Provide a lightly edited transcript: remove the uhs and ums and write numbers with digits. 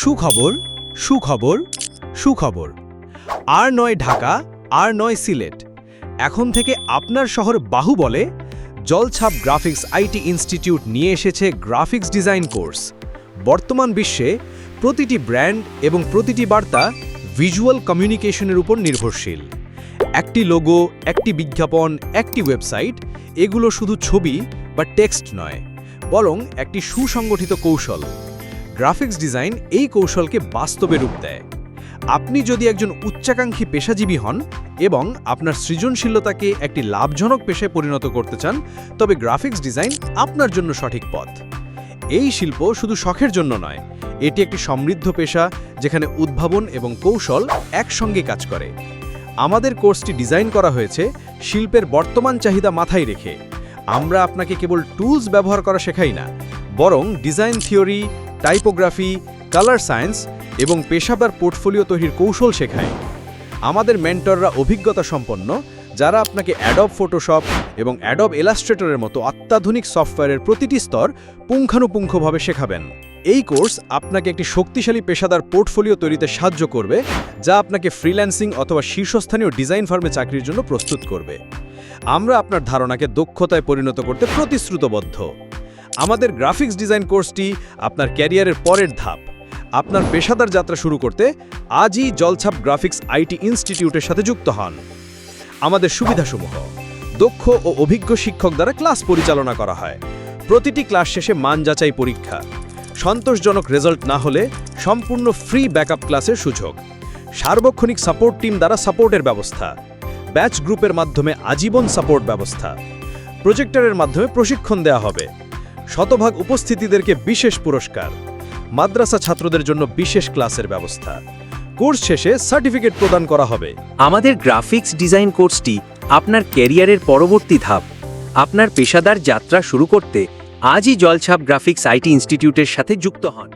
সুখবর সুখবর সুখবর। আর নয় ঢাকা, আর নয় সিলেট, এখন থেকে আপনার শহর বাহুবলে জলছাপ গ্রাফিক্স আইটি ইনস্টিটিউট নিয়ে এসেছে গ্রাফিক্স ডিজাইন কোর্স। বর্তমান বিশ্বে প্রতিটি ব্র্যান্ড এবং প্রতিটি বার্তা ভিজুয়াল কমিউনিকেশনের উপর নির্ভরশীল। একটি লোগো, একটি বিজ্ঞাপন, একটি ওয়েবসাইট, এগুলো শুধু ছবি বা টেক্সট নয়, বরং একটি সুসংগঠিত কৌশল। গ্রাফিক্স ডিজাইন এই কৌশলকে বাস্তবে রূপ দেয়। আপনি যদি একজন উচ্চাকাঙ্ক্ষী পেশাজীবী হন এবং আপনার সৃজনশীলতাকে একটি লাভজনক পেশায় পরিণত করতে চান, তবে গ্রাফিক্স ডিজাইন আপনার জন্য সঠিক পথ। এই শিল্প শুধু শখের জন্য নয়, এটি একটি সমৃদ্ধ পেশা যেখানে উদ্ভাবন এবং কৌশল একসঙ্গে কাজ করে। আমাদের কোর্সটি ডিজাইন করা হয়েছে শিল্পের বর্তমান চাহিদা মাথায় রেখে। আমরা আপনাকে কেবল টুলস ব্যবহার করা শেখাই না, বরং design theory, typography, colour science এবং পেশাদার পোর্টফোলিও তৈরির কৌশল শেখায়। আমাদের মেন্টররা অভিজ্ঞতা সম্পন্ন, যারা আপনাকে অ্যাডব ফটোশপ এবং অ্যাডব ইলাস্ট্রেটরের মতো অত্যাধুনিক সফটওয়্যারের প্রতিটি স্তর পুঙ্খানুপুঙ্খভাবে শেখাবেন। এই কোর্স আপনাকে একটি শক্তিশালী পেশাদার পোর্টফোলিও তৈরিতে সাহায্য করবে, যা আপনাকে ফ্রিল্যান্সিং অথবা শীর্ষস্থানীয় ডিজাইন ফার্মে চাকরির জন্য প্রস্তুত করবে। আমরা আপনার ধারণাকে দক্ষতায় পরিণত করতে প্রতিশ্রুতবদ্ধ। আমাদের গ্রাফিক্স ডিজাইন কোর্সটি আপনার ক্যারিয়ারের পরের ধাপ। আপনার পেশাদার যাত্রা শুরু করতে আজই জলছাপ গ্রাফিক্স আইটি ইনস্টিটিউটের সাথে যুক্ত হন। আমাদের সুবিধাসমূহ: দক্ষ ও অভিজ্ঞ শিক্ষক দ্বারা ক্লাস পরিচালনা করা হয়। প্রতিটি ক্লাস শেষে মান যাচাই পরীক্ষা। সন্তোষজনক রেজাল্ট না হলে সম্পূর্ণ ফ্রি ব্যাকআপ ক্লাসের সুযোগ। সার্বক্ষণিক সাপোর্ট টিম দ্বারা সাপোর্টের ব্যবস্থা। ব্যাচ গ্রুপের মাধ্যমে আজীবন সাপোর্ট ব্যবস্থা। প্রজেক্টরের মাধ্যমে প্রশিক্ষণ দেওয়া হবে। শতভাগ উপস্থিতিদেরকে বিশেষ পুরস্কার। মাদ্রাসা ছাত্রদের জন্য বিশেষ ক্লাসের ব্যবস্থা। কোর্স শেষে সার্টিফিকেট প্রদান করা হবে। আমাদের গ্রাফিক্স ডিজাইন কোর্সটি আপনার ক্যারিয়ারের পরবর্তী ধাপ। আপনার পেশাদার যাত্রা শুরু করতে আজই জলছাপ গ্রাফিক্স আইটি ইনস্টিটিউটের সাথে যুক্ত হন।